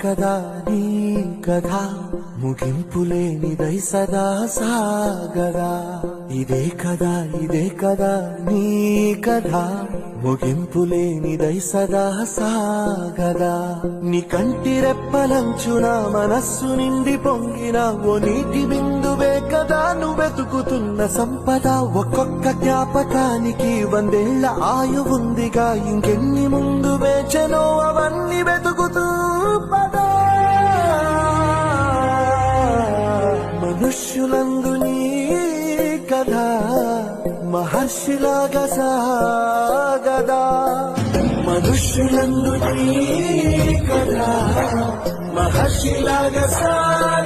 కదా నీ కథ ముగింపులేనిదై సదా సాగదా ఇదే కదా నీ కథ ముగింపులేనిదై సదా సాగదా నీ కంటి రెప్పలంచున మనస్సు నిండి పొంగిన ఓ నీటి బిందువే కదా నువ్వెతుకుతున్న సంపద ఒక్కొక్క జ్ఞాపకానికి 100 ఏళ్ల ఆయువుందిగా ఇంకెన్ని ముందు వేచనో అవన్నీ వెతుకుతూ పదా మనుష్యులందు నీ కథ మహర్షిలాగా సాగదా మనుష్యులందు నీ కథ మహర్షిలాగా సాగదా